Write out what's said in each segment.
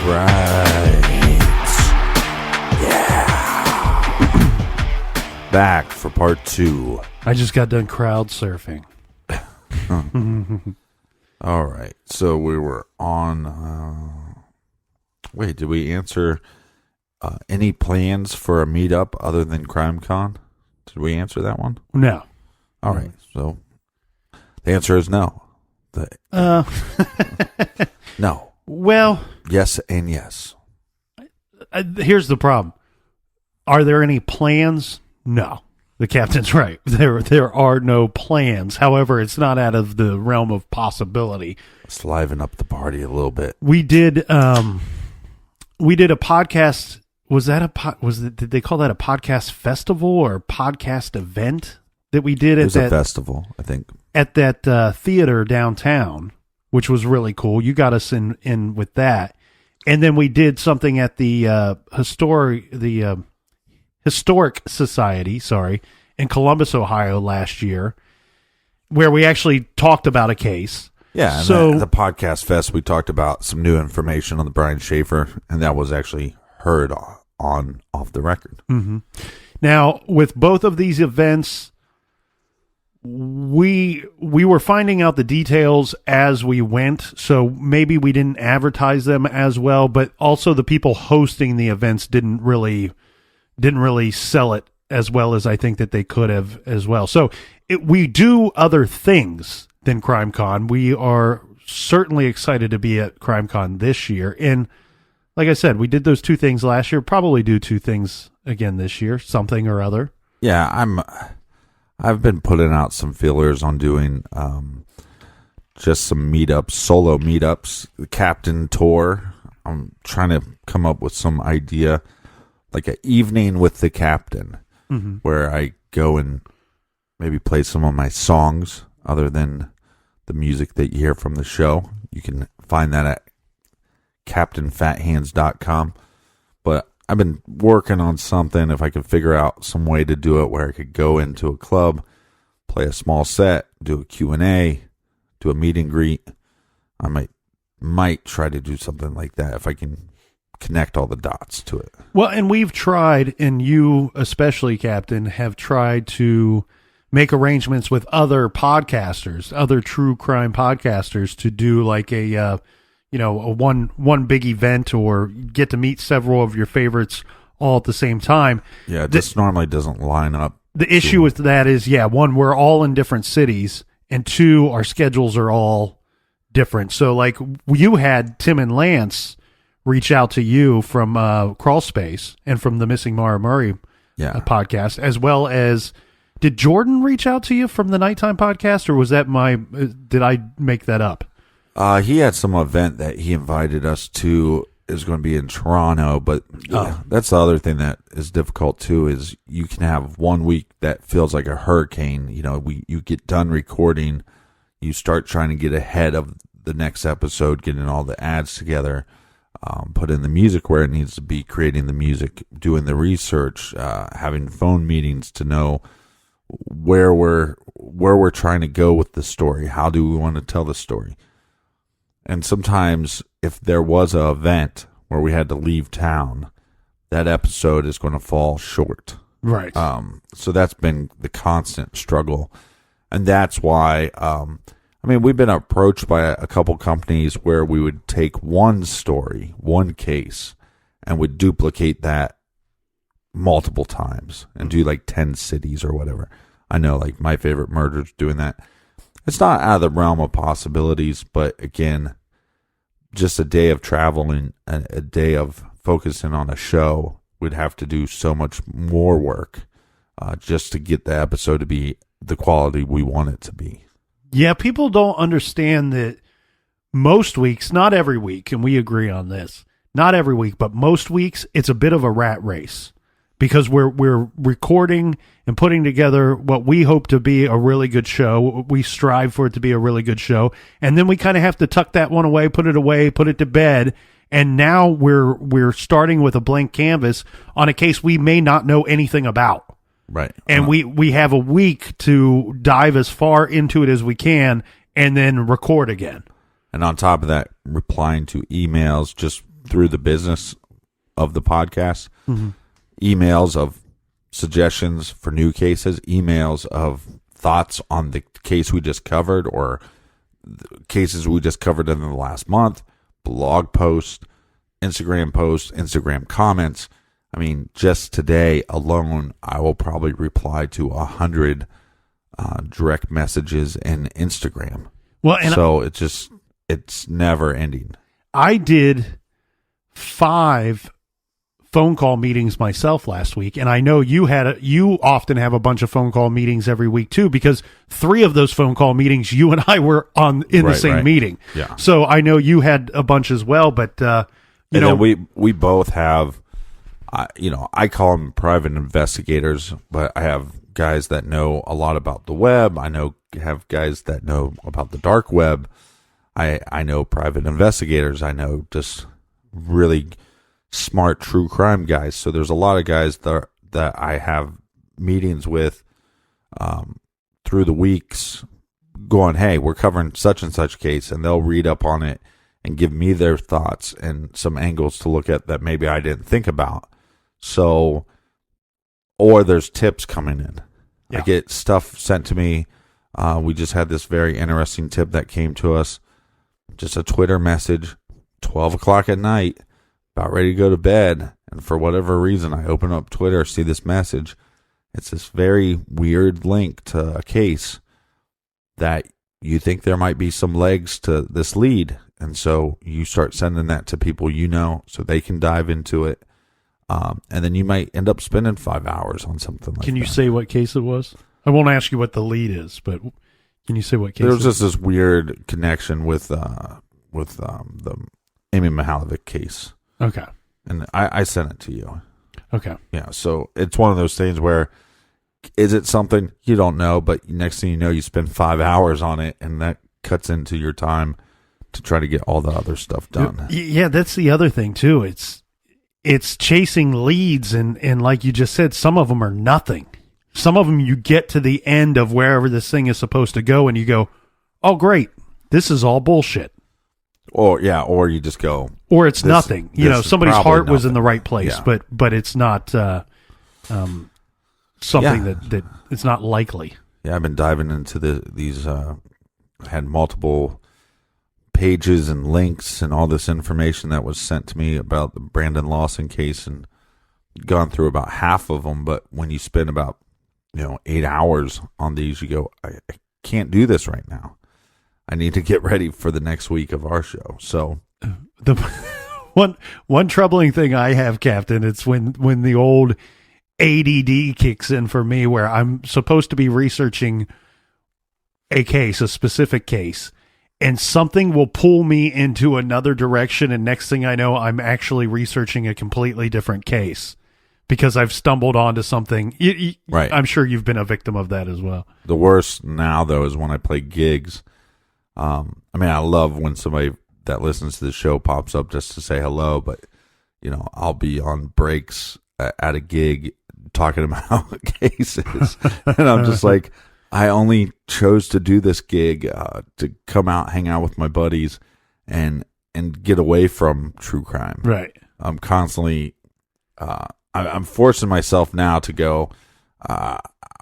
right. Yeah. Back for part 2. I just got done crowd surfing. All right. So we were on... wait, did we answer any plans for a meetup other than CrimeCon? Did we answer that one? No. All right. So the answer is no. No. Well... Yes and yes. Here's the problem. Are there any plans? No. The captain's right. There are no plans. However, it's not out of the realm of possibility. Let's liven up the party a little bit. We did a podcast. Did they call that a podcast festival or podcast event that we did? It was a festival, I think. At that theater downtown, which was really cool. You got us in with that. And then we did something at the Historic Society, in Columbus, Ohio last year, where we actually talked about a case. Yeah, and so the podcast fest, we talked about some new information on the Brian Schaefer, and that was actually heard on off the record. Mm-hmm. Now, with both of these events, we were finding out the details as we went, so maybe we didn't advertise them as well, but also the people hosting the events didn't really sell it as well as I think that they could have as well. So we do other things than CrimeCon. We are certainly excited to be at CrimeCon this year, and like I said, we did those 2 things last year, probably do 2 things again this year, something or other. Yeah, I've been putting out some feelers on doing just some meetups, solo meetups, the captain tour. I'm trying to come up with some idea, like an evening with the captain, where I go and maybe play some of my songs other than the music that you hear from the show. You can find that at CaptainFatHands.com. But I've been working on something, if I could figure out some way to do it where I could go into a club, play a small set, do a Q&A, do a meet and greet. I might try to do something like that if I can connect all the dots to it. Well, and we've tried, and you especially, Captain, have tried to make arrangements with other podcasters, other true crime podcasters, to do like a one big event, or get to meet several of your favorites all at the same time. Yeah, this normally doesn't line up. The issue with that is, one, we're all in different cities, and 2, our schedules are all different. So, like, you had Tim and Lance reach out to you from Crawl Space and from the Missing Mara Murray podcast, as well as, did Jordan reach out to you from the Nighttime podcast, or was that did I make that up? He had some event that he invited us to. Is going to be in Toronto, but that's the other thing that is difficult too, is you can have 1 week that feels like a hurricane. You get done recording, you start trying to get ahead of the next episode, getting all the ads together, putting the music where it needs to be, creating the music, doing the research, having phone meetings to know where we're trying to go with the story. How do we want to tell the story? And sometimes if there was an event where we had to leave town, that episode is going to fall short. Right. So that's been the constant struggle. And that's why, we've been approached by a couple companies where we would take one story, one case, and would duplicate that multiple times and do like 10 cities or whatever. I know, like, My Favorite Murder's doing that. It's not out of the realm of possibilities, but again, just a day of traveling and a day of focusing on a show would have to do so much more work just to get the episode to be the quality we want it to be. Yeah, people don't understand that most weeks, not every week, and we agree on this, not every week, but most weeks, it's a bit of a rat race. Because we're recording and putting together what we hope to be a really good show. We strive for it to be a really good show. And then we kind of have to tuck that one away, put it to bed. And now we're starting with a blank canvas on a case we may not know anything about. Right. And we have a week to dive as far into it as we can and then record again. And on top of that, replying to emails just through the business of the podcast. Mm-hmm. Emails of suggestions for new cases, emails of thoughts on the case we just covered or the cases we just covered in the last month, blog posts, Instagram comments. I mean, just today alone, I will probably reply to 100 direct messages in Instagram. Well, and so it's never ending. I did 5 phone call meetings myself last week, and I know you often have a bunch of phone call meetings every week too, because 3 of those phone call meetings you and I were in the same meeting. Yeah. So I know you had a bunch as well, but then we both have, I call them private investigators, but I have guys that know a lot about the web. I have guys that know about the dark web. I know private investigators. I know just really smart true crime guys. So there's a lot of guys that I have meetings with through the weeks going, hey, we're covering such and such case, and they'll read up on it and give me their thoughts and some angles to look at that maybe I didn't think about. So, or there's tips coming in. Yeah. I get stuff sent to me. We just had this very interesting tip that came to us. Just a Twitter message, 12 o'clock at night, about ready to go to bed. And for whatever reason, I open up Twitter, see this message. It's this very weird link to a case that you think there might be some legs to this lead. And so you start sending that to people so they can dive into it. And then you might end up spending 5 hours on something like that. Can you say what case it was? I won't ask you what the lead is, but can you say what case There was just this weird connection with the Amy Mihalovic case. Okay. And I sent it to you. Okay. Yeah, so it's one of those things where, is it something you don't know, but next thing you know, you spend 5 hours on it, and that cuts into your time to try to get all the other stuff done. Yeah, that's the other thing, too. It's chasing leads, and like you just said, some of them are nothing. Some of them you get to the end of wherever this thing is supposed to go, and you go, oh, great, this is all bullshit. Or you just go. Or it's nothing. Somebody's heart was in the right place, yeah. but it's not something that it's not likely. Yeah, I've been diving into these. I had multiple pages and links and all this information that was sent to me about the Brandon Lawson case, and gone through about half of them. But when you spend about 8 hours on these, you go, I can't do this right now. I need to get ready for the next week of our show. So the one troubling thing I have, Captain, it's when the old ADD kicks in for me, where I'm supposed to be researching a specific case, and something will pull me into another direction, and next thing I know, I'm actually researching a completely different case because I've stumbled onto something. Right. I'm sure you've been a victim of that as well. The worst now, though, is when I play gigs. I love when somebody that listens to the show pops up just to say hello, but I'll be on breaks at a gig talking about cases, and I'm just like, I only chose to do this gig to come out, hang out with my buddies, and get away from true crime. Right. I'm constantly, I'm forcing myself now to go,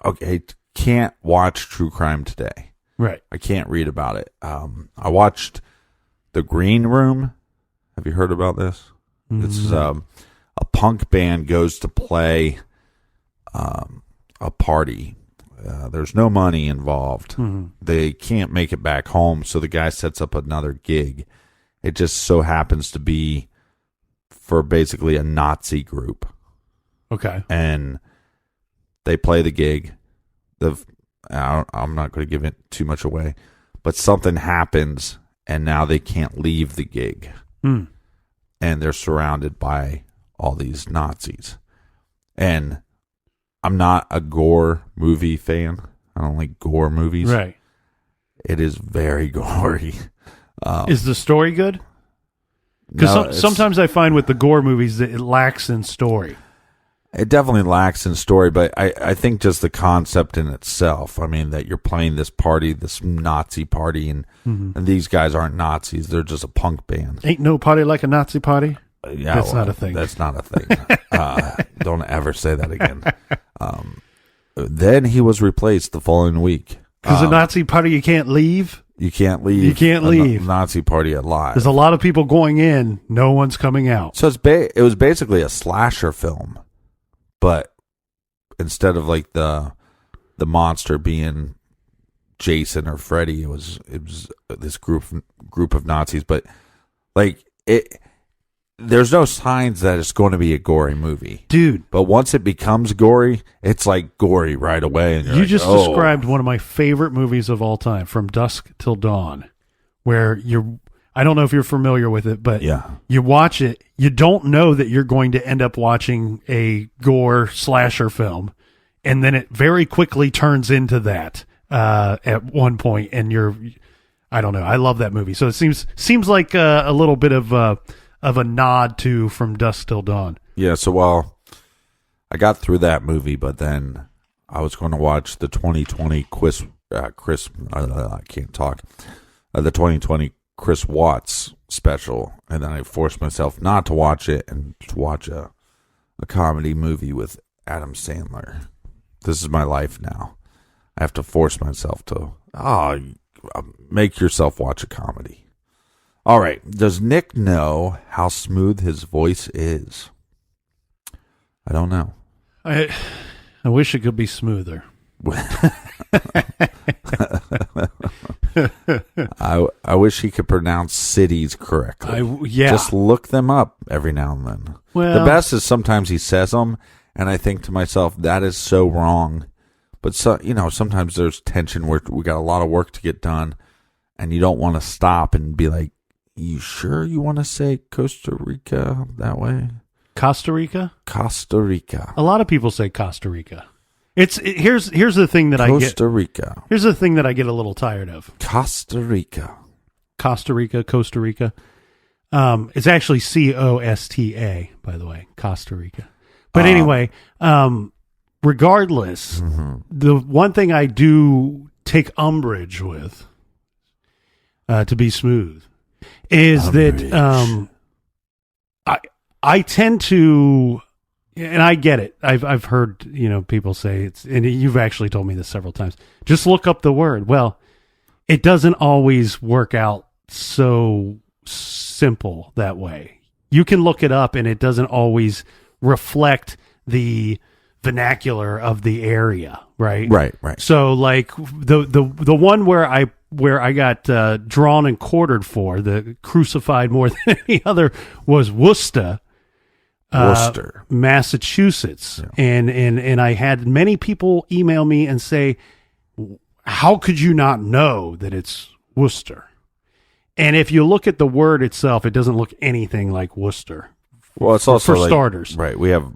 okay, can't watch true crime today. Right. I can't read about it. I watched The Green Room. Have you heard about this? Mm-hmm. It's a punk band goes to play a party. There's no money involved. Mm-hmm. They can't make it back home, so the guy sets up another gig. It just so happens to be for basically a Nazi group. Okay. And they play the gig. I'm not going to give it too much away, but something happens, and now they can't leave the gig. Mm. And they're surrounded by all these Nazis. And I'm not a gore movie fan. I don't like gore movies. Right. It is very gory. Is the story good? Because sometimes I find with the gore movies that it lacks in story. It definitely lacks in story, but I think just the concept in itself. I mean, that you're playing this party, this Nazi party, and these guys aren't Nazis. They're just a punk band. Ain't no party like a Nazi party. Yeah, that's not a thing. That's not a thing. Don't ever say that again. Then he was replaced the following week. Because the Nazi party, you can't leave. You can't leave. You can't leave. Nazi party alive. There's a lot of people going in. No one's coming out. So it was basically a slasher film, but instead of like the monster being Jason or Freddy, it was this group of Nazis. But like there's no signs that it's going to be a gory movie, dude. But once it becomes gory, it's like gory right away. And you just described one of my favorite movies of all time, From Dusk Till Dawn, where I don't know if you're familiar with it, but you watch it, you don't know that you're going to end up watching a gore slasher film, and then it very quickly turns into that at one point, and I don't know. I love that movie. So it seems like a little bit of a nod to From Dusk Till Dawn. Yeah, so I got through that movie, but then I was going to watch the 2020 I can't talk. The 2020 Chris Watts special, and then I forced myself not to watch it and to watch a comedy movie with Adam Sandler. This is my life now. I have to force myself to make yourself watch a comedy. All right. Does Nick know how smooth his voice is? I don't know. I wish it could be smoother. I wish he could pronounce cities correctly. Just look them up every now and then. Well, the best is sometimes he says them, and I think to myself, that is so wrong. But sometimes there's tension where we got a lot of work to get done, and you don't want to stop and be like, you sure you want to say Costa Rica that way? Costa Rica? Costa Rica. A lot of people say Costa Rica. Here's the thing that Costa Rica. Here's the thing that I get a little tired of. Costa Rica. Costa Rica. It's actually Costa, by the way, Costa Rica. But anyway, regardless, the one thing I do take umbrage with, to be smooth, is that I tend to, and I get it. I've heard people say it's, and you've actually told me this several times. Just look up the word. Well, it doesn't always work out so simple that way. You can look it up, and it doesn't always reflect the vernacular of the area, right? Right. So, like the one where I got drawn and quartered for, the crucified more than any other, was Worcester, Massachusetts, yeah. and I had many people email me and say, "How could you not know that it's Worcester?" And if you look at the word itself, it doesn't look anything like Worcester. Well, it's also for starters, right? We have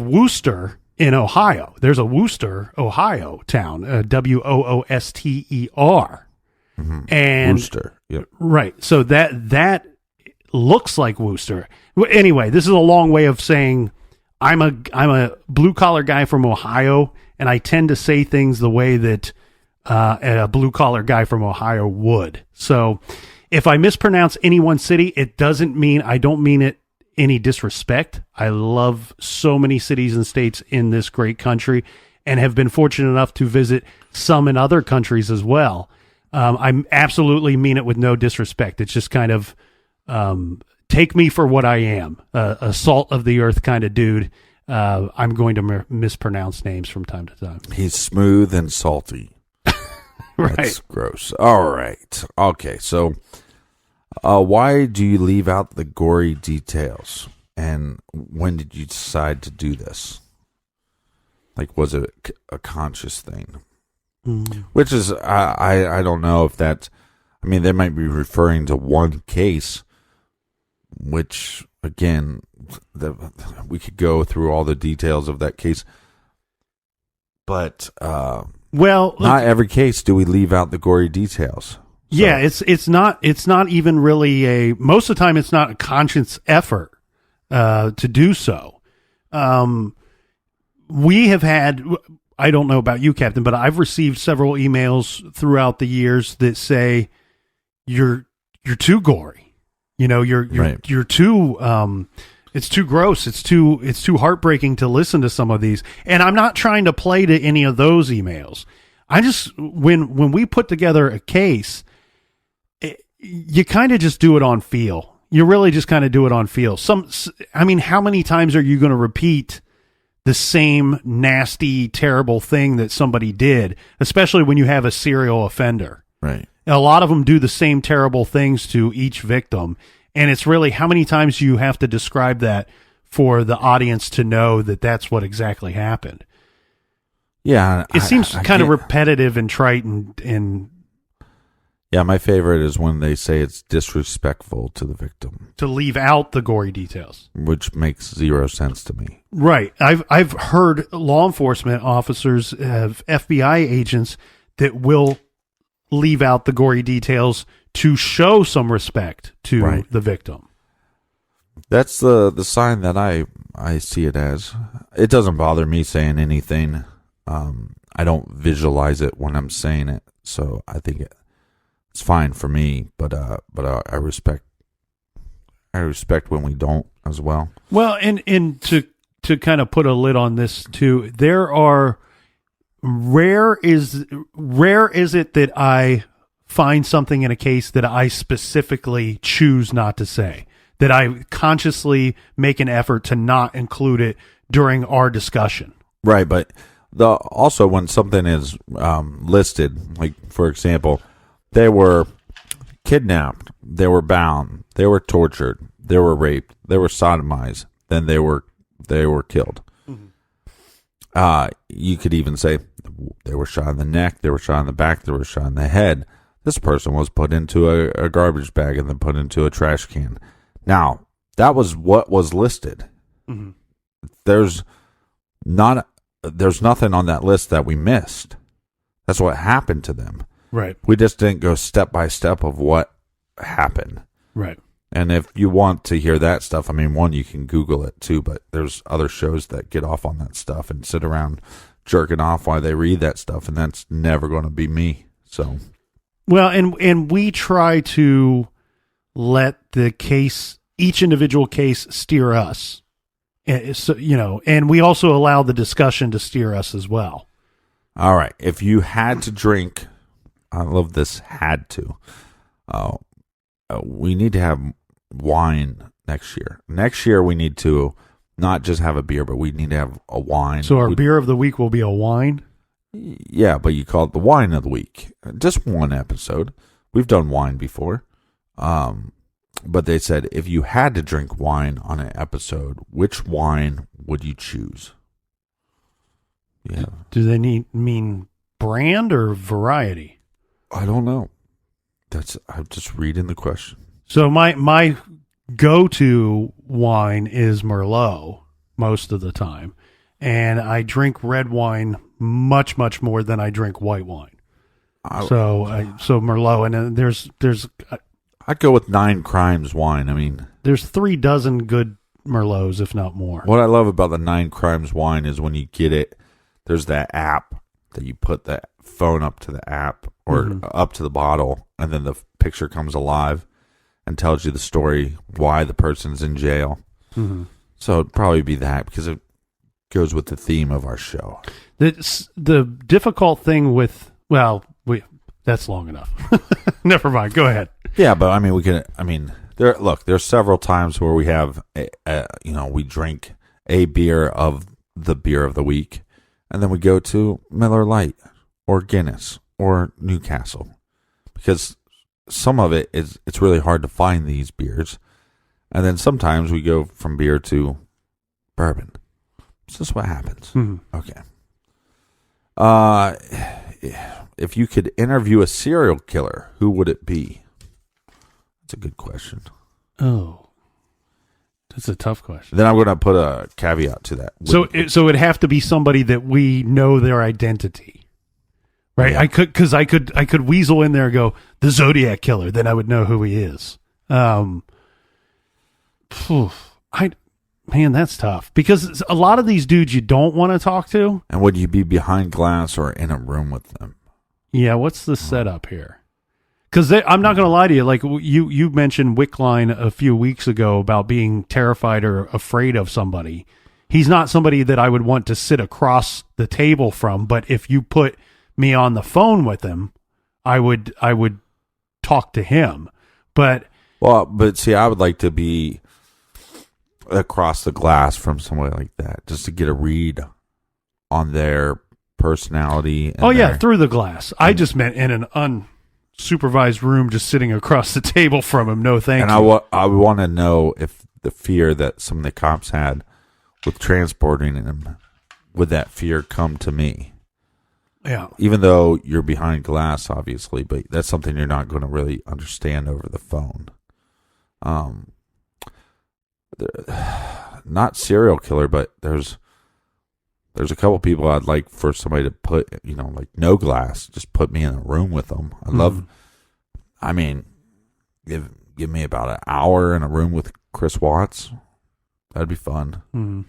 Worcester in Ohio. There's a Worcester, Ohio town, Wooster, and Worcester. Yep. Right. So that looks like Worcester. Anyway, this is a long way of saying I'm a blue collar guy from Ohio, and I tend to say things the way that a blue collar guy from Ohio would. So if I mispronounce any one city, it doesn't mean I don't mean it any disrespect. I love so many cities and states in this great country, and have been fortunate enough to visit some in other countries as well. I absolutely mean it with no disrespect. It's just kind of take me for what I am, a salt of the earth kind of dude. I'm going to mispronounce names from time to time. He's smooth and salty. Right. That's gross. All right. Okay. So, why do you leave out the gory details? And when did you decide to do this? Like, was it a conscious thing? Which is, I don't know if that's, I mean, they might be referring to one case, which, again, we could go through all the details of that case. But, well, not every case do we leave out the gory details. So. Yeah, it's not even really most of the time it's not a conscious effort to do so. We have had, I don't know about you, Captain, but I've received several emails throughout the years that say you're too gory. You're too it's too gross. It's too heartbreaking to listen to some of these. And I'm not trying to play to any of those emails. I just when we put together a case, you kind of just do it on feel. You really just kind of do it on feel. How many times are you going to repeat the same nasty, terrible thing that somebody did, especially when you have a serial offender? Right. A lot of them do the same terrible things to each victim. And it's really how many times you have to describe that for the audience to know that that's what exactly happened. Yeah. It seems kind of repetitive and trite and yeah, my favorite is when they say it's disrespectful to the victim. To leave out the gory details. Which makes zero sense to me. Right. I've heard law enforcement officers, FBI agents that will leave out the gory details to show some respect to the victim. That's the sign that I see it as. It doesn't bother me saying anything. I don't visualize it when I'm saying it, so I think it's fine for me. But I respect when we don't as well. Well, and to kind of put a lid on this too, there are rare is it that I find something in a case that I specifically choose not to say, that I consciously make an effort to not include it during our discussion. Right, but also when something is listed, like for example, they were kidnapped, they were bound, they were tortured, they were raped, they were sodomized, then they were killed. Mm-hmm. You could even say they were shot in the neck, they were shot in the back, they were shot in the head. This person was put into a garbage bag and then put into a trash can. Now, that was what was listed. Mm-hmm. There's nothing on that list that we missed. That's what happened to them. Right. We just didn't go step by step of what happened. Right. And if you want to hear that stuff, one, you can Google it too, but there's other shows that get off on that stuff and sit around jerking off while they read that stuff, and that's never going to be me. So, well, and we try to let the case, each individual case, steer us. So, and we also allow the discussion to steer us as well. All right. If you had to drink, I love this had to. We need to have wine next year. Next year, we need to not just have a beer, but we need to have a wine. So our beer of the week will be a wine? Yeah, but you call it the wine of the week. Just one episode. We've done wine before. But they said if you had to drink wine on an episode, which wine would you choose? Yeah. Do they mean brand or variety? I don't know. I'm just reading the question. So my go-to wine is Merlot most of the time, and I drink red wine much more than I drink white wine. So Merlot, and then there's I'd go with 9 Crimes wine. There's 3 dozen good Merlots, if not more. What I love about the 9 Crimes wine is when you get it, there's that app that you put the phone up to the app or up to the bottle, and then the picture comes alive and tells you the story, why the person's in jail. Mm-hmm. So it'd probably be that, because it goes with the theme of our show. The difficult thing with, that's long enough. Never mind. Go ahead. Yeah, but there's several times where we have, we drink a beer of the week, and then we go to Miller Lite or Guinness or Newcastle, because some of it's really hard to find these beers, and then sometimes we go from beer to bourbon. It's just what happens. Mm-hmm. Okay. If you could interview a serial killer, who would it be? That's a good question. Oh, that's a tough question. Then I'm going to put a caveat to that. So it'd have to be somebody that we know their identity, right? Yeah. I could weasel in there and go the Zodiac Killer. Then I would know who he is. Man, that's tough, because a lot of these dudes you don't want to talk to. And would you be behind glass or in a room with them? Yeah, what's the setup here? Because I'm not going to lie to you. Like you mentioned Wickline a few weeks ago about being terrified or afraid of somebody. He's not somebody that I would want to sit across the table from. But if you put me on the phone with him, I would talk to him. But see, I would like to be across the glass from somebody like that, just to get a read on their personality. And through the glass. I just meant in an unsupervised room, just sitting across the table from him. No, thank you. I want to know if the fear that some of the cops had with transporting him, would that fear come to me? Yeah. Even though you're behind glass, obviously, but that's something you're not going to really understand over the phone. Not serial killer, but there's a couple people I'd like for somebody to put, like no glass, just put me in a room with them. Give me about an hour in a room with Chris Watts. That'd be fun. Mm.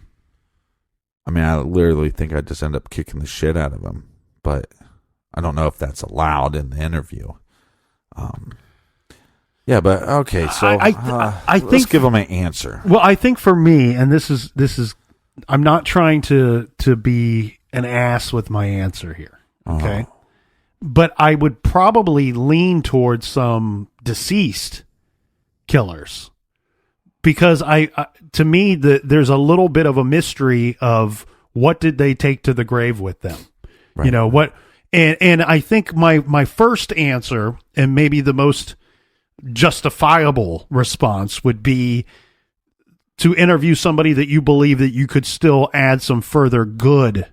I mean, I literally think I'd just end up kicking the shit out of him, but I don't know if that's allowed in the interview. Yeah, but okay. So I think, let's give him an answer. Well, I think for me, and this is, I'm not trying to be an ass with my answer here. Okay. But I would probably lean towards some deceased killers, because to me, there's a little bit of a mystery of what did they take to the grave with them. Right. What, and I think my first answer, and maybe the most justifiable response, would be to interview somebody that you believe that you could still add some further good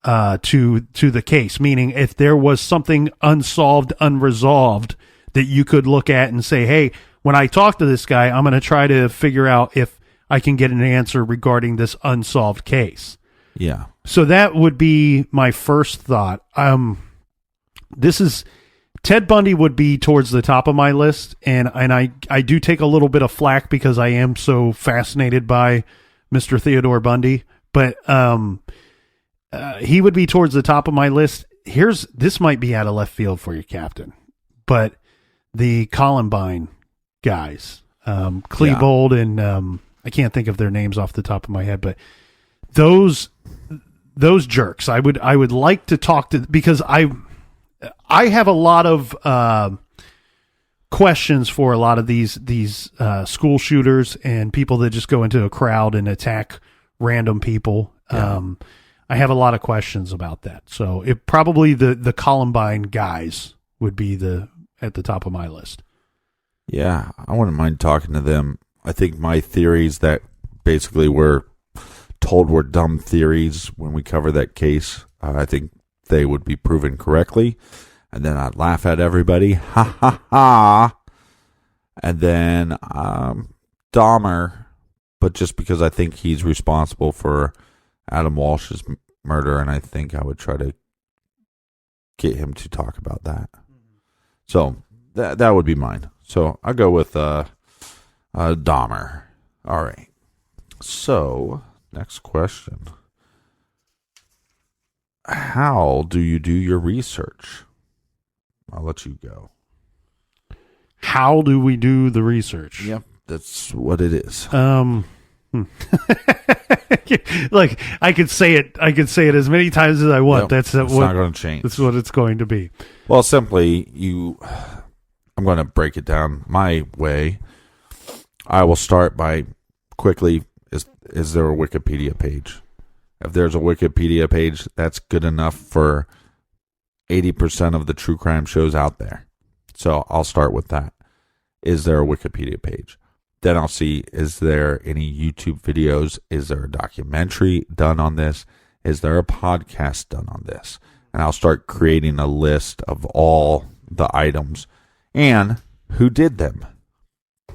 to the case. Meaning, if there was something unsolved, unresolved, that you could look at and say, hey, when I talk to this guy, I'm going to try to figure out if I can get an answer regarding this unsolved case. Yeah. So that would be my first thought. Ted Bundy would be towards the top of my list, and I do take a little bit of flack because I am so fascinated by Mr. Theodore Bundy, but he would be towards the top of my list. This might be out of left field for you, Captain, but the Columbine guys, Klebold and I can't think of their names off the top of my head, but those jerks, I would like to talk to, because I have a lot of questions for a lot of these school shooters and people that just go into a crowd and attack random people. Yeah. I have a lot of questions about that. So it probably the Columbine guys would be at the top of my list. Yeah, I wouldn't mind talking to them. I think my theories that basically were told were dumb theories when we cover that case, I think they would be proven correctly. And then I'd laugh at everybody. Ha, ha, ha. And then Dahmer, but just because I think he's responsible for Adam Walsh's murder, and I think I would try to get him to talk about that. So that would be mine. So I'll go with Dahmer. All right. So next question. How do you do your research? I'll let you go. How do we do the research? Yep, that's what it is. Like I could say it as many times as I want. Yep, that's not going to change. That's what it's going to be. Well, simply I'm going to break it down my way. I will start by quickly, is there a Wikipedia page? If there's a Wikipedia page, that's good enough for 80% of the true crime shows out there. So I'll start with that. Is there a Wikipedia page? Then I'll see, is there any YouTube videos? Is there a documentary done on this? Is there a podcast done on this? And I'll start creating a list of all the items and who did them.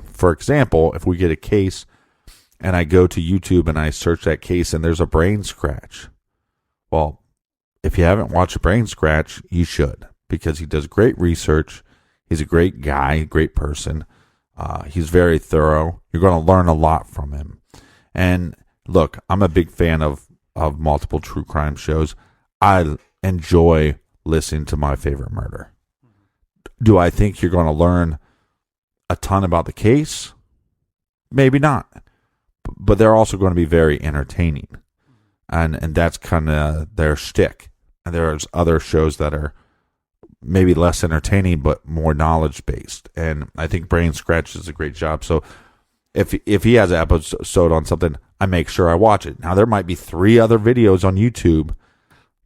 For example, if we get a case and I go to YouTube and I search that case and there's a brain scratch. Well, if you haven't watched a brain scratch, you should, because he does great research. He's a great guy, great person. He's very thorough. You're going to learn a lot from him. And look, I'm a big fan of multiple true crime shows. I enjoy listening to My Favorite Murder. Do I think you're going to learn a ton about the case? Maybe not. But they're also going to be very entertaining. And that's kind of their shtick. And there's other shows that are maybe less entertaining but more knowledge based. And I think Brain Scratch does a great job. So if he has an episode on something, I make sure I watch it. Now there might be 3 other videos on YouTube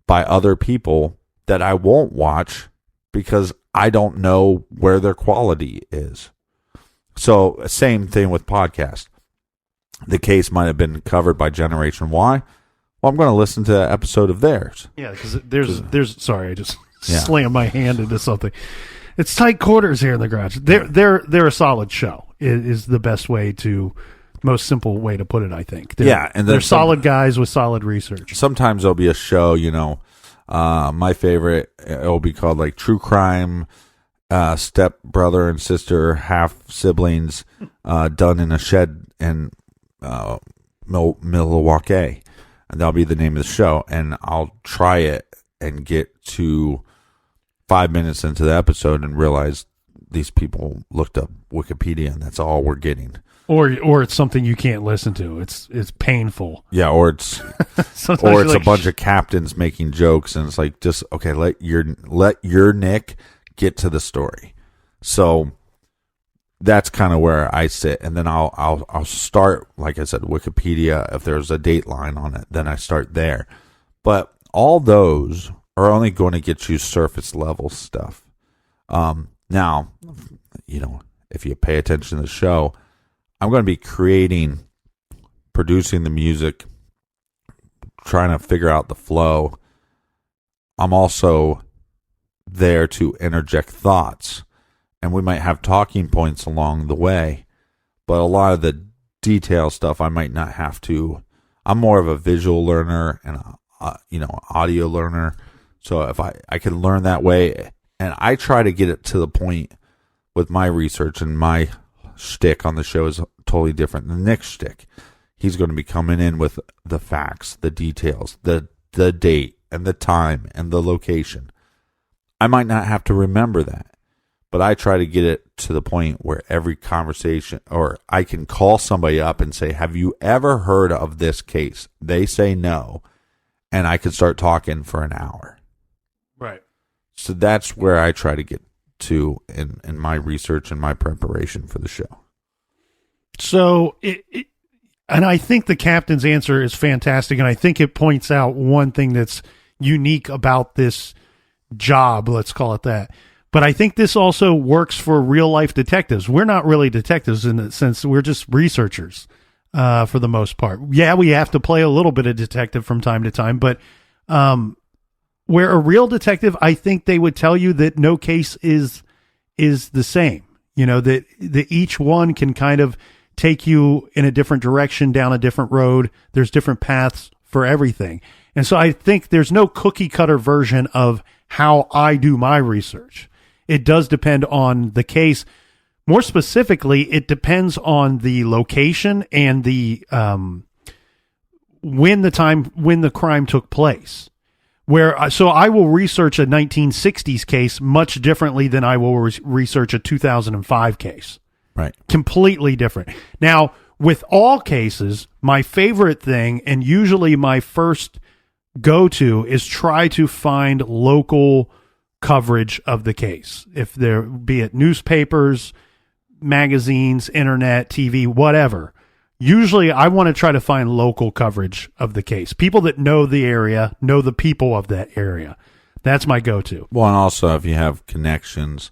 by other people that I won't watch because I don't know where their quality is. So same thing with podcasts. The case might have been covered by Generation Y. Well, I'm going to listen to an episode of theirs. Yeah, because there's. Sorry, I just slammed my hand into something. It's tight quarters here in the garage. They're a solid show. Is the best way to, most simple way to put it. I think. And they're solid guys with solid research. Sometimes there'll be a show. My favorite. It'll be called like True Crime, step brother and sister, half siblings, done in a shed in Milwaukee. And that'll be the name of the show. And I'll try it and get to 5 minutes into the episode and realize these people looked up Wikipedia and that's all we're getting. Or it's something you can't listen to. It's painful. Yeah, or it's a bunch of captains making jokes and it's like just okay, let your Nick get to the story. So that's kind of where I sit, and then I'll start, like I said, Wikipedia. If there's a dateline on it, then I start there. But all those are only going to get you surface level stuff. Now, if you pay attention to the show, I'm going to be producing the music, trying to figure out the flow. I'm also there to interject thoughts. And we might have talking points along the way, but a lot of the detail stuff I might not have to. I'm more of a visual learner and audio learner. So if I can learn that way, and I try to get it to the point with my research, and my shtick on the show is totally different than Nick's shtick. He's going to be coming in with the facts, the details, the date and the time and the location. I might not have to remember that. But I try to get it to the point where every conversation, or I can call somebody up and say, have you ever heard of this case? They say no. And I can start talking for an hour. Right. So that's where I try to get to in my research and my preparation for the show. So, and I think the captain's answer is fantastic. And I think it points out one thing that's unique about this job, let's call it that. But I think this also works for real life detectives. We're not really detectives in the sense we're just researchers for the most part. Yeah, we have to play a little bit of detective from time to time, but where a real detective, I think they would tell you that no case is the same. That each one can kind of take you in a different direction, down a different road. There's different paths for everything. And so I think there's no cookie cutter version of how I do my research. It does depend on the case. More specifically, it depends on the location and the when the crime took place. So I will research a 1960s case much differently than I will research a 2005 case. Right. Completely different. Now, with all cases, my favorite thing, and usually my first go-to, is try to find local coverage of the case. If there be it newspapers, magazines, internet, TV, whatever. Usually I want to try to find local coverage of the case. People that know the area, know the people of that area. That's my go-to. Well, and also if you have connections,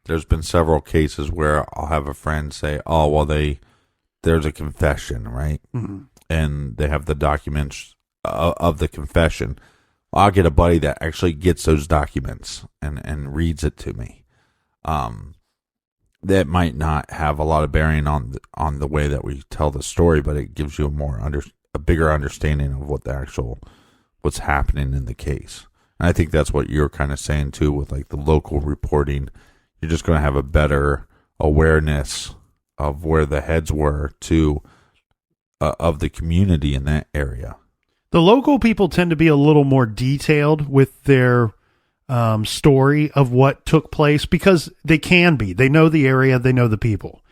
there's been several cases where I'll have a friend say, oh, well, there's a confession, right? Mm-hmm. And they have the documents of the confession. I'll get a buddy that actually gets those documents and reads it to me. That might not have a lot of bearing on the way that we tell the story, but it gives you a bigger understanding of what's happening in the case. And I think that's what you're kind of saying too, with like the local reporting. You're just going to have a better awareness of where the heads were of the community in that area. The local people tend to be a little more detailed with their story of what took place, because they can be. They know the area, they know the people.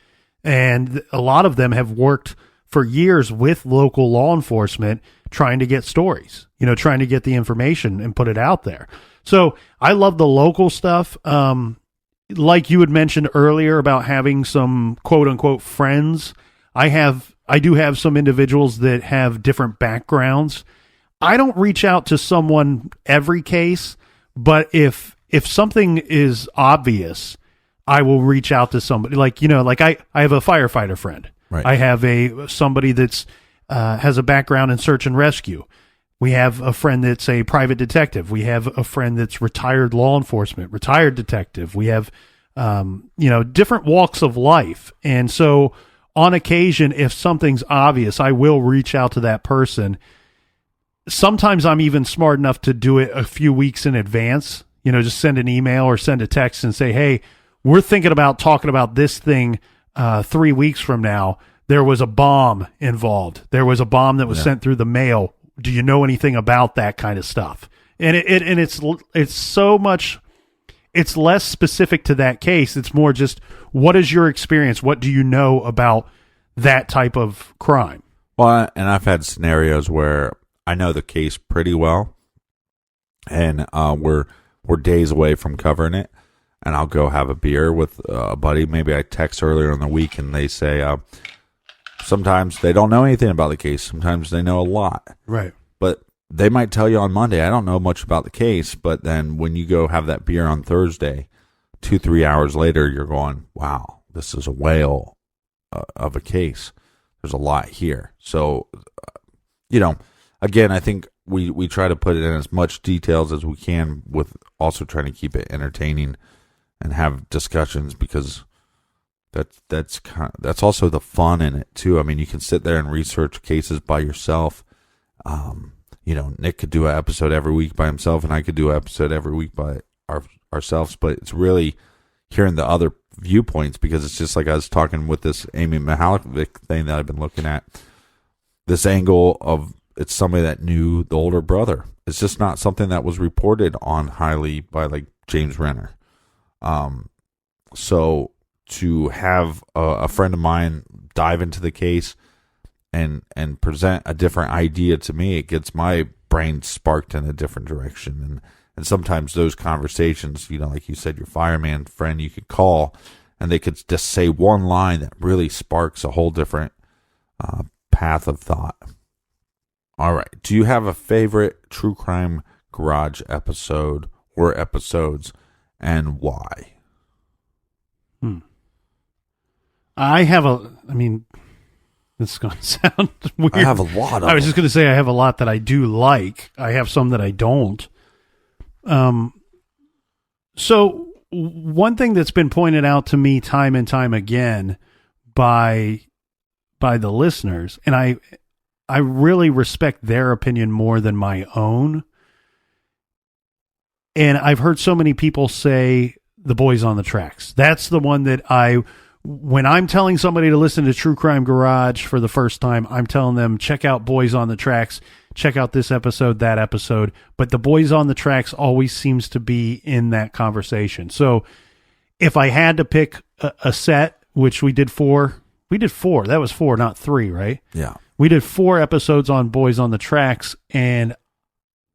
And a lot of them have worked for years with local law enforcement trying to get stories, trying to get the information and put it out there. So I love the local stuff. Like you had mentioned earlier about having some quote unquote friends. I do have some individuals that have different backgrounds. I don't reach out to someone every case, but if something is obvious, I will reach out to somebody. Like I have a firefighter friend. Right. I have somebody that's has a background in search and rescue. We have a friend that's a private detective. We have a friend that's retired law enforcement, retired detective. We have different walks of life. And so on occasion, if something's obvious, I will reach out to that person. Sometimes I'm even smart enough to do it a few weeks in advance, just send an email or send a text and say, hey, we're thinking about talking about this thing 3 weeks from now. There was a bomb involved. There was a bomb that was sent through the mail. Do you know anything about that kind of stuff? And it's so much, it's less specific to that case. It's more just, what is your experience? What do you know about that type of crime? Well, and I've had scenarios where I know the case pretty well, and we're days away from covering it, and I'll go have a beer with a buddy. Maybe I text earlier in the week, and they say sometimes they don't know anything about the case. Sometimes they know a lot. Right. But they might tell you on Monday, I don't know much about the case, but then when you go have that beer on Thursday, 2-3 hours later, you're going, wow, this is a whale of a case. There's a lot here. So, again, I think we try to put it in as much details as we can, with also trying to keep it entertaining and have discussions, because that's also the fun in it too. I mean, you can sit there and research cases by yourself. Nick could do an episode every week by himself, and I could do an episode every week by ourselves. But it's really hearing the other viewpoints, because it's just like I was talking with this Amy Mihalik thing that I've been looking at. This angle of it's somebody that knew the older brother. It's just not something that was reported on highly by like James Renner. So to have a friend of mine dive into the case and present a different idea to me, it gets my brain sparked in a different direction. And sometimes those conversations, like you said, your fireman friend you could call, and they could just say one line that really sparks a whole different path of thought. All right. Do you have a favorite True Crime Garage episode or episodes, and why? This is going to sound weird. I have a lot of I was just going to say I have a lot that I do like. I have some that I don't. So one thing that's been pointed out to me time and time again by the listeners, and I really respect their opinion more than my own. And I've heard so many people say The Boys on the Tracks. That's the one that when I'm telling somebody to listen to True Crime Garage for the first time, I'm telling them, check out Boys on the Tracks, check out this episode, that episode. But the Boys on the Tracks always seems to be in that conversation. So if I had to pick a set, which we did four. That was 4, not 3, right? Yeah. We did 4 episodes on Boys on the Tracks, and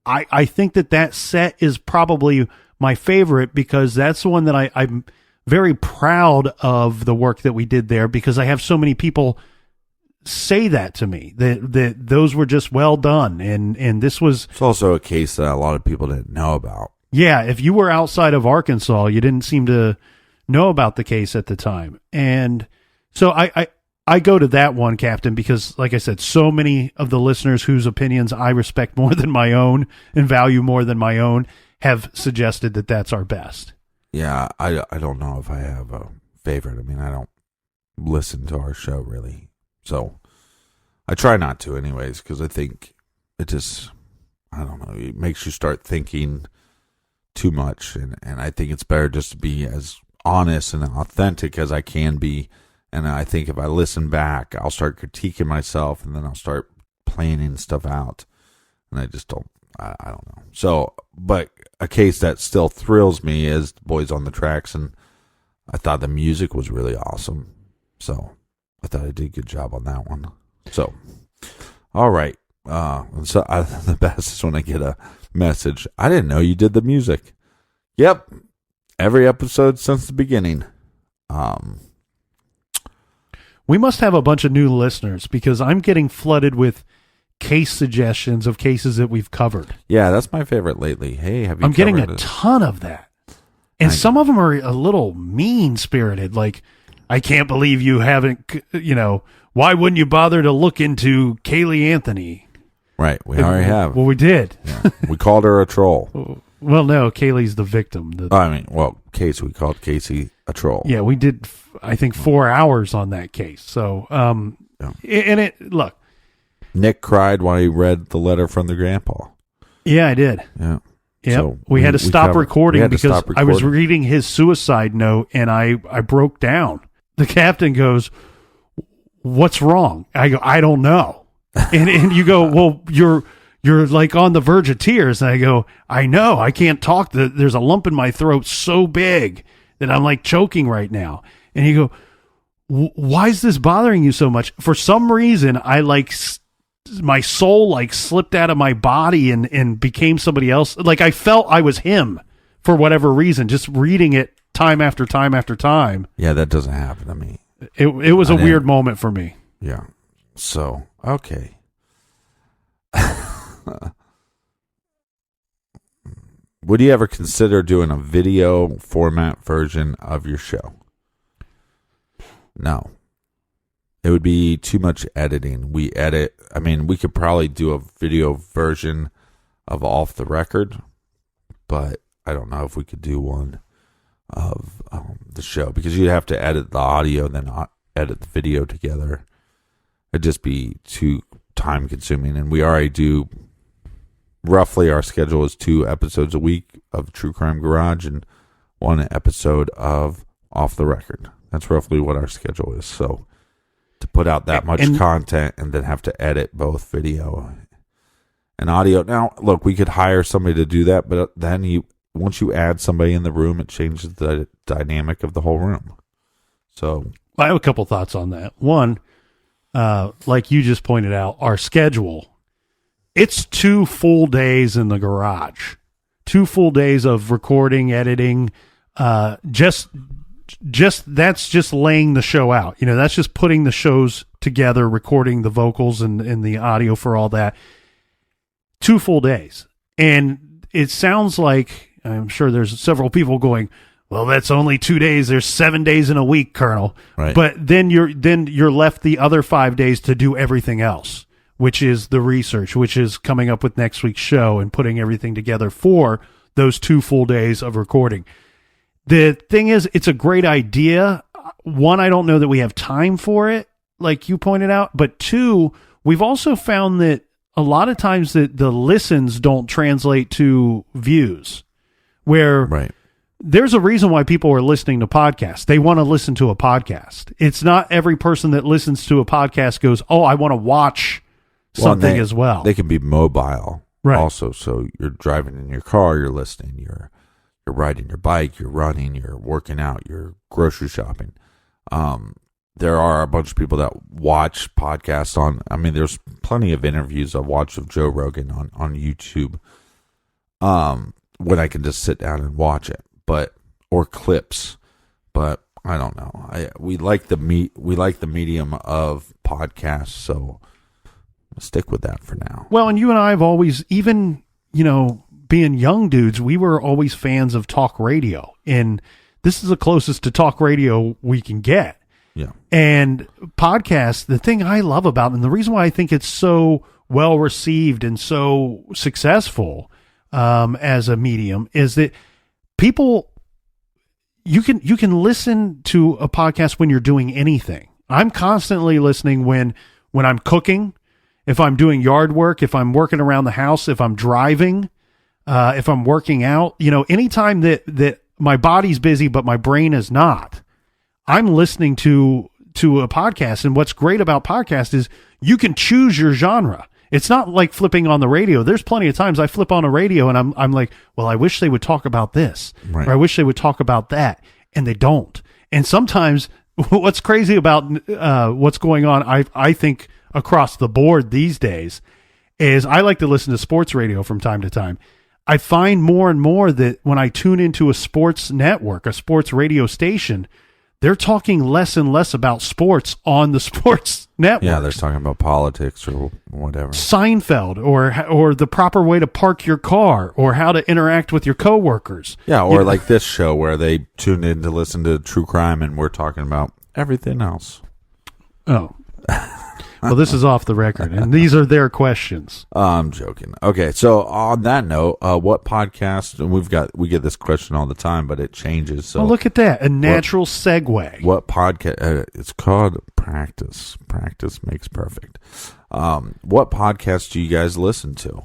I think that set is probably my favorite, because that's the one that I'm very proud of the work that we did there, because I have so many people say that to me, that those were just well done. And this was... It's also a case that a lot of people didn't know about. Yeah, if you were outside of Arkansas, you didn't seem to know about the case at the time. And so I go to that one, Captain, because, like I said, so many of the listeners whose opinions I respect more than my own and value more than my own have suggested that that's our best. Yeah, I don't know if I have a favorite. I mean, I don't listen to our show, really. So I try not to anyways, because I think it just, I don't know, it makes you start thinking too much. And I think it's better just to be as honest and authentic as I can be. And I think if I listen back, I'll start critiquing myself, and then I'll start planning stuff out. And I just don't I don't know. So, but a case that still thrills me is Boys on the Tracks, and I thought the music was really awesome. So I thought I did a good job on that one. So, all right. The best is when I get a message. I didn't know you did the music. Yep. Every episode since the beginning. We must have a bunch of new listeners because I'm getting flooded with case suggestions of cases that we've covered. Yeah, that's my favorite lately. Hey, have you I'm getting a ton of that. And some of them are a little mean-spirited. Like, I can't believe you haven't, why wouldn't you bother to look into Kaylee Anthony? Right, we already have. Well, we did. Yeah. We called her a troll. Well, no, Kaylee's the victim. Casey, we called Casey a troll. Yeah, we did, I think, 4 hours on that case. So, look. Nick cried while he read the letter from the grandpa. Yeah, I did. Yeah. Yeah, so we had to stop recording because I was reading his suicide note and I broke down. The captain goes, "What's wrong?" I go, "I don't know." And you go, "Well, you're like on the verge of tears." And I go, "I know. I can't talk. There's a lump in my throat so big that I'm like choking right now." And you go, "Why is this bothering you so much?" For some reason, I my soul like slipped out of my body and became somebody else. Like I felt I was him for whatever reason, just reading it time after time after time. Yeah, that doesn't happen to me. It was a weird moment for me. Yeah. So, okay. Would you ever consider doing a video format version of your show? No. It would be too much editing. We could probably do a video version of Off the Record, but I don't know if we could do one of the show because you'd have to edit the audio and then edit the video together. It'd just be too time consuming. And we already do, roughly our schedule is 2 episodes a week of True Crime Garage and 1 episode of Off the Record. That's roughly what our schedule is. So to put out that much content and then have to edit both video and audio. Now, look, we could hire somebody to do that, but then once you add somebody in the room, it changes the dynamic of the whole room. So I have a couple thoughts on that. One, like you just pointed out, our schedule, it's 2 full days in the garage, 2 full days of recording, editing, just that's just laying the show out. That's just putting the shows together, recording the vocals and the audio for all that. 2 full days. And it sounds like, I'm sure there's several people going, well, that's only 2 days. There's 7 days in a week, Colonel. Right. But then you're left the other 5 days to do everything else, which is the research, which is coming up with next week's show and putting everything together for those 2 full days of recording. The thing is, it's a great idea. One, I don't know that we have time for it, like you pointed out. But 2, we've also found that a lot of times that the listens don't translate to views, where right. There's a reason why people are listening to podcasts. They want to listen to a podcast. It's not every person that listens to a podcast goes, "Oh, I want to watch something as well." They can be mobile, right? Also, so you're driving in your car, you're listening, you're riding your bike, you're running, you're working out, you're grocery shopping. There are a bunch of people that watch podcasts there's plenty of interviews I've watched of Joe Rogan on YouTube. When I can just sit down and watch it, or clips, but I don't know. We like the medium of podcasts, so I'll stick with that for now. Well, and you and I have always, even, being young dudes, we were always fans of talk radio, and this is the closest to talk radio we can get. Yeah. And podcasts, the thing I love about them, and the reason why I think it's so well received and so successful as a medium, is that people, you can listen to a podcast when you're doing anything. I'm constantly listening when I'm cooking, if I'm doing yard work, if I'm working around the house, if I'm driving, if I'm working out, anytime that my body's busy but my brain is not, I'm listening to a podcast. And what's great about podcasts is you can choose your genre. It's not like flipping on the radio. There's plenty of times I flip on a radio and I'm like, well, I wish they would talk about this, Right. or I wish they would talk about that, and they don't. And sometimes what's crazy about what's going on, I think across the board these days, is I like to listen to sports radio from time to time. I find more and more that when I tune into a sports network, a sports radio station, they're talking less and less about sports on the sports network. Yeah, they're talking about politics or whatever. Seinfeld, or the proper way to park your car, or how to interact with your coworkers. Yeah, or like this show where they tune in to listen to true crime and we're talking about everything else. Oh. Well, this is off the record, and these are their questions. I'm joking. Okay, so on that note, what podcast? And we get this question all the time, but it changes. So look at that, a natural segue. What podcast? It's called practice. Practice makes perfect. What podcast do you guys listen to?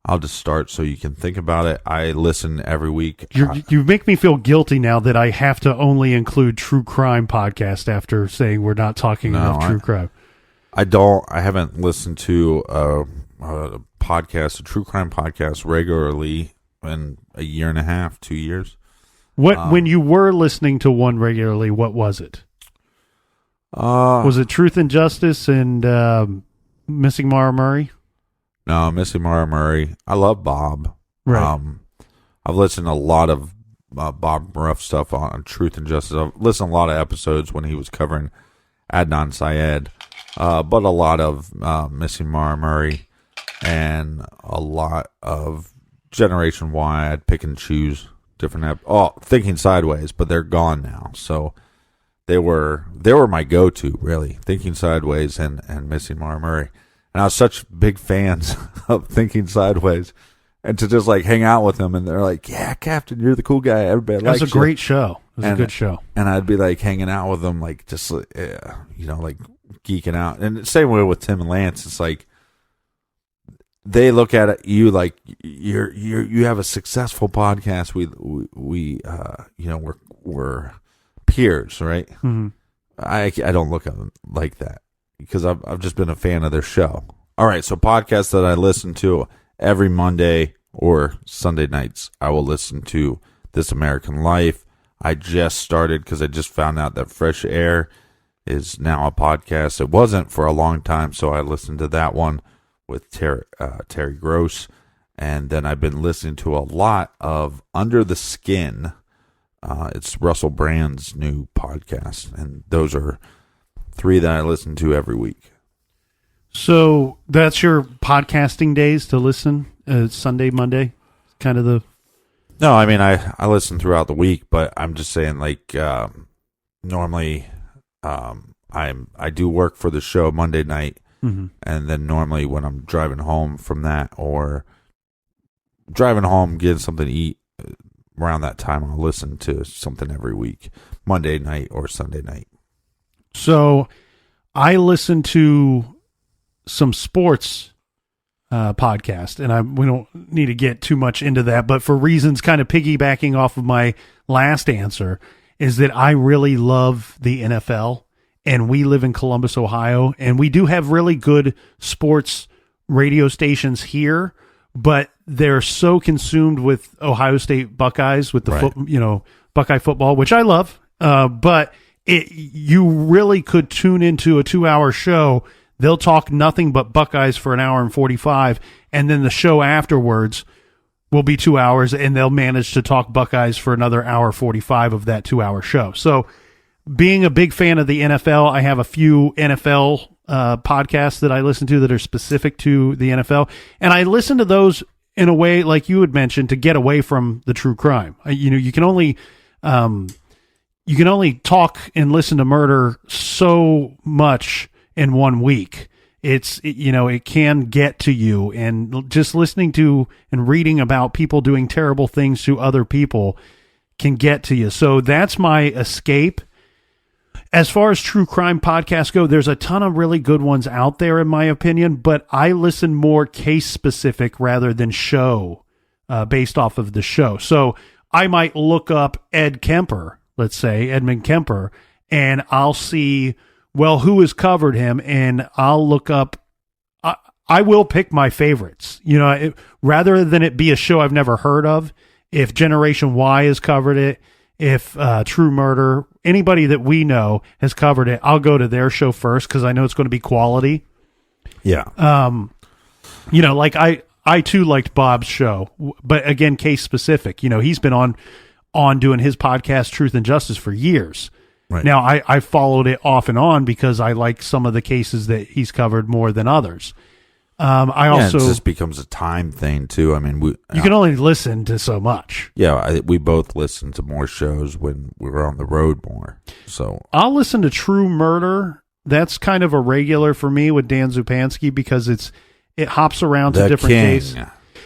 I'll just start so you can think about it. I listen every week. You make me feel guilty now that I have to only include true crime podcast after saying we're not talking enough true crime. I haven't listened to a podcast, a true crime podcast, regularly in a year and a half, 2 years. When you were listening to one regularly, what was it? Was it Truth and Justice and Missing Mara Murray? No, Missing Mara Murray. I love Bob. Right. I've listened to a lot of Bob Ruff stuff on Truth and Justice. I've listened to a lot of episodes when he was covering Adnan Syed. But a lot of Missing Mara Murray and a lot of Generation Y. I'd pick and choose different Thinking Sideways, but they're gone now. So they were my go-to, really. Thinking Sideways and Missing Mara Murray. And I was such big fans of Thinking Sideways, and to just like hang out with them, and they're like, "Yeah, Captain, you're the cool guy. Everybody likes you." It was a great show. It was a good show. And I'd be like hanging out with them, like just like geeking out. And the same way with Tim and Lance. It's like they look at you like you have a successful podcast. We're peers, right? Mm-hmm. I don't look at them like that, because I've just been a fan of their show. All right, so podcasts that I listen to every Monday or Sunday nights, I will listen to This American Life. I just started because I just found out that Fresh Air is now a podcast. It wasn't for a long time, so I listened to that one with Terry Gross. And then I've been listening to a lot of Under the Skin. It's Russell Brand's new podcast, and those are 3 that I listen to every week. So that's your podcasting days to listen? Sunday, Monday? Kind of the... No, I mean, I listen throughout the week, but I'm just saying, like, normally I do work for the show Monday night, mm-hmm. and then normally when I'm driving home from that, or driving home, getting something to eat, around that time I'll listen to something every week, Monday night or Sunday night. So I listen to some sports podcast, and we don't need to get too much into that, but for reasons kind of piggybacking off of my last answer, is that I really love the NFL, and we live in Columbus, Ohio, and we do have really good sports radio stations here, but they're so consumed with Ohio State Buckeyes, with the Buckeye football, which I love, but you really could tune into a 2-hour show. They'll talk nothing but Buckeyes for an hour and 45, and then the show afterwards will be 2 hours, and they'll manage to talk Buckeyes for another hour 45 of that 2-hour show. So being a big fan of the NFL, I have a few NFL podcasts that I listen to that are specific to the NFL, and I listen to those in a way, like you had mentioned, to get away from the true crime. You can only talk and listen to murder so much in 1 week. It can get to you, and just listening to and reading about people doing terrible things to other people can get to you. So that's my escape. As far as true crime podcasts go, there's a ton of really good ones out there, in my opinion, but I listen more case specific rather than show, based off of the show. So I might look up Ed Kemper, let's say Edmund Kemper, and I'll see, well, who has covered him, and I'll look up, I will pick my favorites. Rather than it be a show I've never heard of, if Generation Y has covered it, if True Murder, anybody that we know has covered it, I'll go to their show first because I know it's going to be quality. Yeah. Like I too liked Bob's show, but again, case specific. He's been on doing his podcast, Truth and Justice, for years. Right. Now, I followed it off and on because I like some of the cases that he's covered more than others. It just becomes a time thing too. I mean, you can only listen to so much. Yeah, we both listen to more shows when we're on the road more. So I'll listen to True Murder. That's kind of a regular for me with Dan Zupansky because it hops around to different cases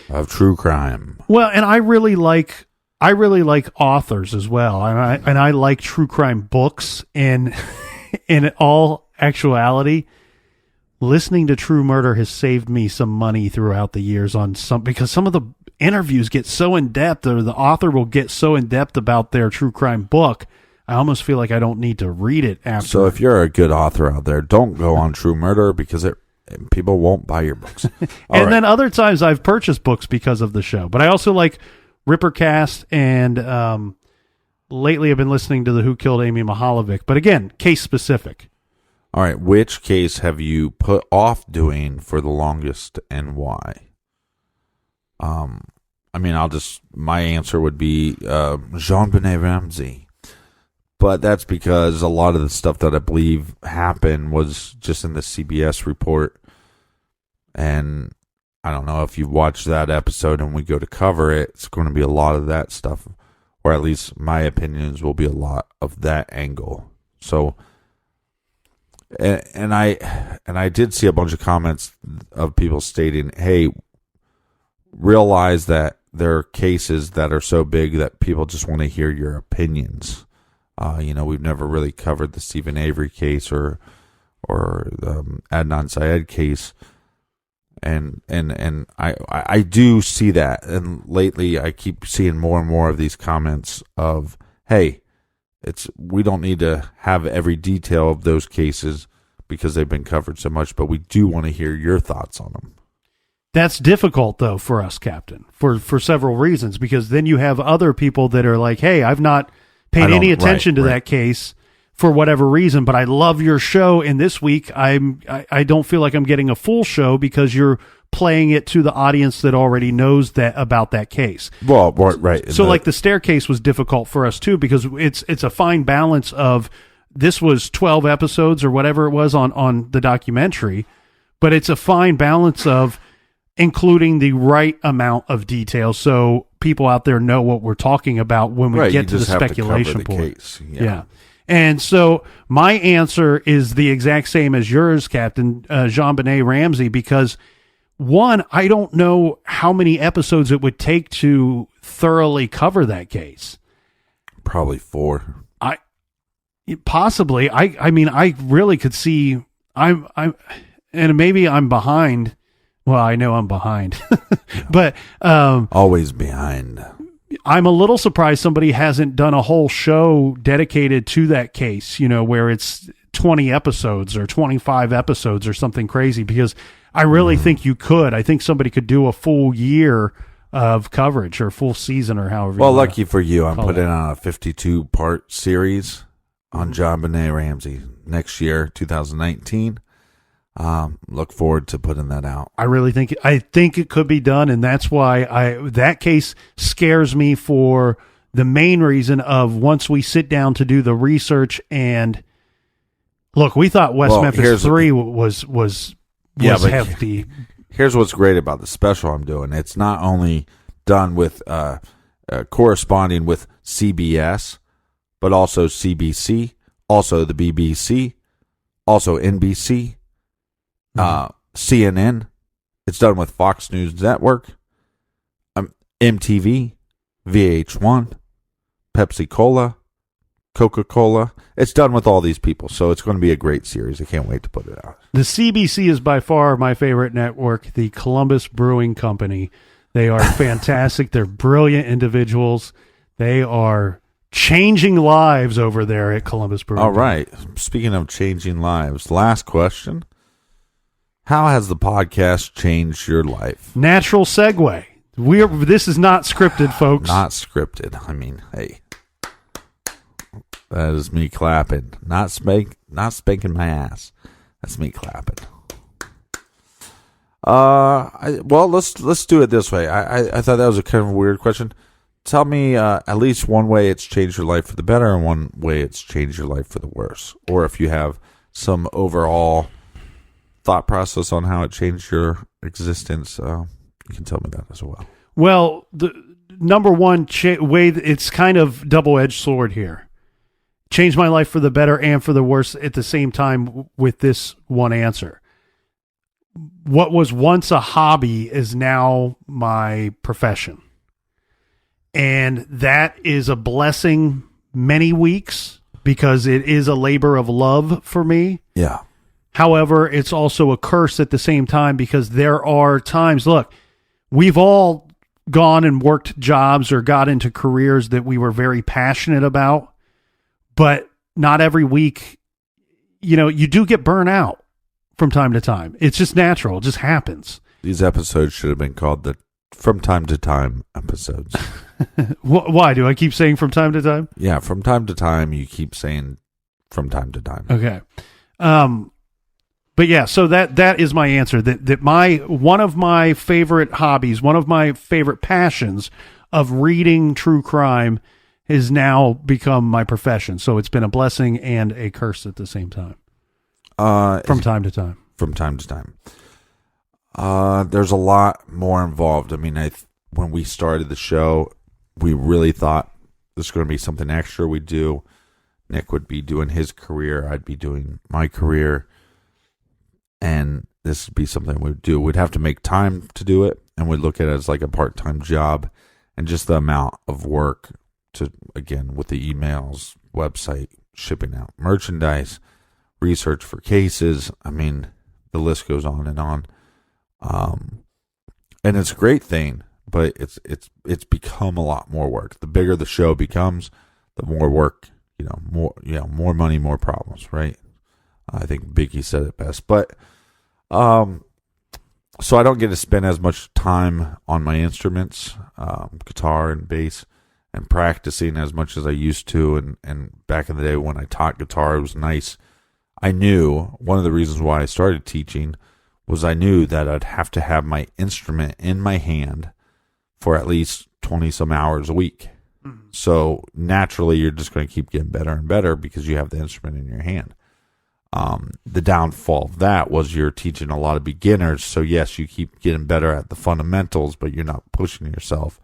of true crime. Well, and I really like authors as well, and I like true crime books. And in all actuality, listening to True Murder has saved me some money throughout the years because some of the interviews get so in depth, or the author will get so in depth about their true crime book. I almost feel like I don't need to read it after. So if you're a good author out there, don't go on True Murder because people won't buy your books. Then other times I've purchased books because of the show. But I also like Rippercast, and lately I've been listening to the Who Killed Amy Mahalovic. But again, case specific. All right, which case have you put off doing for the longest and why? My answer would be Jean-Benet Ramsey. But that's because a lot of the stuff that I believe happened was just in the CBS report. And I don't know if you've watched that episode and we go to cover it, it's going to be a lot of that stuff, or at least my opinions will be a lot of that angle. So, and I did see a bunch of comments of people stating, hey, realize that there are cases that are so big that people just want to hear your opinions. We've never really covered the Stephen Avery case or Adnan Syed case. And I do see that. And lately I keep seeing more and more of these comments of, hey, we don't need to have every detail of those cases because they've been covered so much, but we do want to hear your thoughts on them. That's difficult, though, for us, Captain, for several reasons, because then you have other people that are like, hey, I've not paid any attention to that case for whatever reason, but I love your show, and this week I don't feel like I'm getting a full show because you're playing it to the audience that already knows that about that case. Well, right. So like the staircase was difficult for us too because it's a fine balance of this was 12 episodes or whatever it was on the documentary, but it's a fine balance of including the right amount of detail so people out there know what we're talking about when we get to the speculation point. Yeah. And so my answer is the exact same as yours, Captain, Jean-Benet Ramsey, because one, I don't know how many episodes it would take to thoroughly cover that case. Probably 4. Possibly. I mean, I really could see and maybe I'm behind. Well, I know I'm behind, but always behind. I'm a little surprised somebody hasn't done a whole show dedicated to that case, where it's 20 episodes or 25 episodes or something crazy, because I really think you could. I think somebody could do a full year of coverage or full season or however. Well, lucky for you, I'm putting on a 52-part series on JonBenet Ramsey next year, 2019. Look forward to putting that out. I think it could be done, and that's why that case scares me for the main reason of once we sit down to do the research and look, we thought West Memphis 3 was hefty. Here's what's great about the special I'm doing. It's not only done with corresponding with CBS, but also CBC, also the BBC, also NBC, CNN. It's done with Fox News Network, MTV, VH1, Pepsi Cola, Coca-Cola. It's done with all these people, so it's going to be a great series. I can't wait to put it out. The CBC is by far my favorite network, the Columbus Brewing Company. They are fantastic. They're brilliant individuals. They are changing lives over there at Columbus Brewing Company. All right. Speaking of changing lives, last question. How has the podcast changed your life? Natural segue. This is not scripted, folks. Not scripted. I mean, hey, that is me clapping, not spanking my ass. That's me clapping. Let's do it this way. I thought that was a kind of a weird question. Tell me at least one way it's changed your life for the better and one way it's changed your life for the worse. Or if you have some overall thought process on how it changed your existence, you can tell me that as well. Well, the number one way, it's kind of double-edged sword here. Changed my life for the better and for the worse at the same time with this one answer. What was once a hobby is now my profession. And that is a blessing many weeks because it is a labor of love for me. Yeah. However, it's also a curse at the same time because there are times, look, we've all gone and worked jobs or got into careers that we were very passionate about, but not every week, you do get burnt out from time to time. It's just natural. It just happens. These episodes should have been called the From Time to Time episodes. Why? Do I keep saying from time to time? Yeah, from time to time, you keep saying from time to time. Okay. But yeah, so that is my answer. That one of my favorite hobbies, one of my favorite passions of reading true crime has now become my profession. So it's been a blessing and a curse at the same time. From time to time. From time to time. There's a lot more involved. I mean, when we started the show, we really thought this was going to be something extra we do. Nick would be doing his career. I'd be doing my career. And this would be something we'd do. We'd have to make time to do it. And we'd look at it as like a part-time job. And just the amount of work to, again, with the emails, website, shipping out merchandise, research for cases. I mean, the list goes on and on. And it's a great thing, but it's become a lot more work. The bigger the show becomes, the more work, more money, more problems, right? I think Biggie said it best. But so I don't get to spend as much time on my instruments, guitar and bass, and practicing as much as I used to. And back in the day when I taught guitar, it was nice. I knew one of the reasons why I started teaching was I knew that I'd have to have my instrument in my hand for at least 20 some hours a week. Mm-hmm. So naturally, you're just going to keep getting better and better because you have the instrument in your hand. The downfall of that was you're teaching a lot of beginners. So yes, you keep getting better at the fundamentals, but you're not pushing yourself.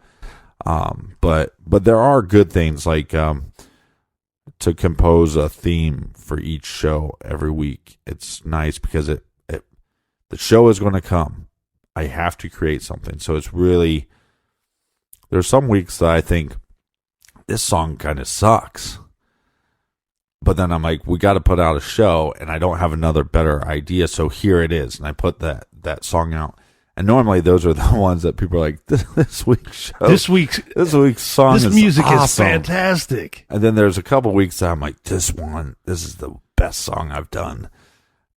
But there are good things like, to compose a theme for each show every week. It's nice because the show is going to come. I have to create something. So it's really, there's some weeks that I think this song kind of sucks. But then I'm like, we got to put out a show, and I don't have another better idea, so here it is. And I put that song out. And normally those are the ones that people are like, this week's show. This week's song this is music awesome. is fantastic. And then there's a couple weeks that I'm like, this is the best song I've done.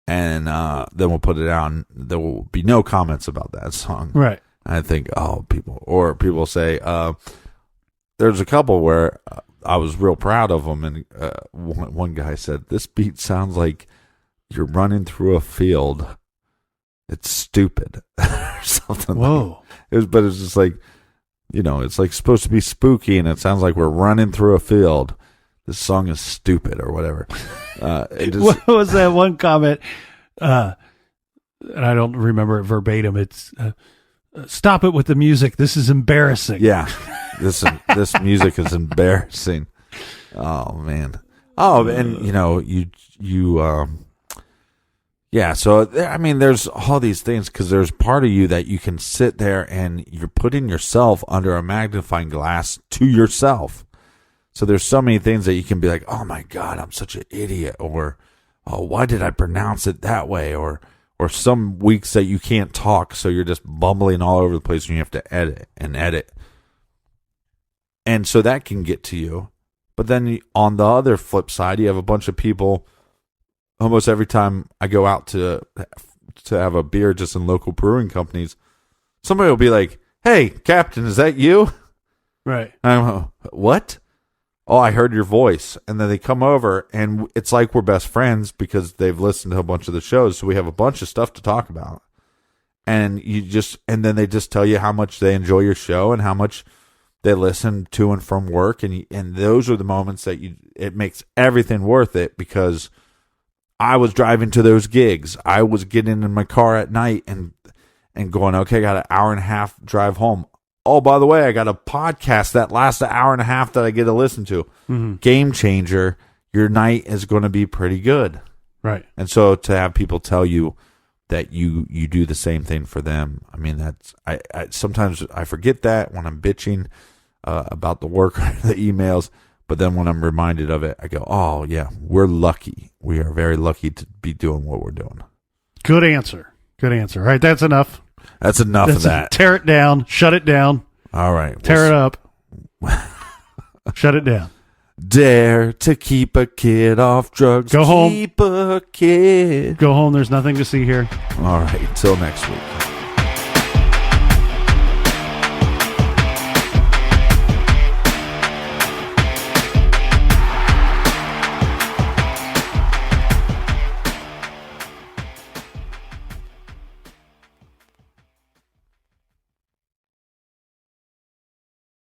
And then we'll put it out, and there will be no comments about that song. Right. And I think, people say, there's a couple where I was real proud of them, and one guy said, this beat sounds like you're running through a field. It's stupid. Or something. Whoa. But it's just like, it's like supposed to be spooky, and it sounds like we're running through a field. This song is stupid or whatever. What was that one comment? And I don't remember it verbatim. It's stop it with the music. This is embarrassing. Yeah, this music is embarrassing. Oh man. Oh, and yeah. So I mean, there's all these things because there's part of you that you can sit there and you're putting yourself under a magnifying glass to yourself. So there's so many things that you can be like, oh my God, I'm such an idiot, or oh, why did I pronounce it that way, or some weeks that you can't talk, so you're just bumbling all over the place and you have to edit. And so that can get to you. But then on the other flip side, you have a bunch of people, almost every time I go out to to have a beer just in local brewing companies, somebody will be like, "Hey, Captain, is that you?" Right. And I'm, what? Oh, I heard your voice. And then they come over, and it's like we're best friends because they've listened to a bunch of the shows. So we have a bunch of stuff to talk about. And then they just tell you how much they enjoy your show and how much they listen to and from work. And those are the moments that it makes everything worth it, because I was driving to those gigs. I was getting in my car at night and going, okay, I got an hour and a half drive home. Oh, by the way, I got a podcast that lasts an hour and a half that I get to listen to. Mm-hmm. Game changer. Your night is going to be pretty good. Right. And so to have people tell you that you do the same thing for them, I mean, that's I sometimes I forget that when I'm bitching about the work or the emails, but then when I'm reminded of it, I go, oh yeah, we're lucky. We are very lucky to be doing what we're doing. Good answer. All right, that's enough. That's enough of that. Tear it down. Shut it down. All right. Tear it up. Shut it down. Dare to keep a kid off drugs. Go home. Keep a kid. Go home. There's nothing to see here. All right. Till next week.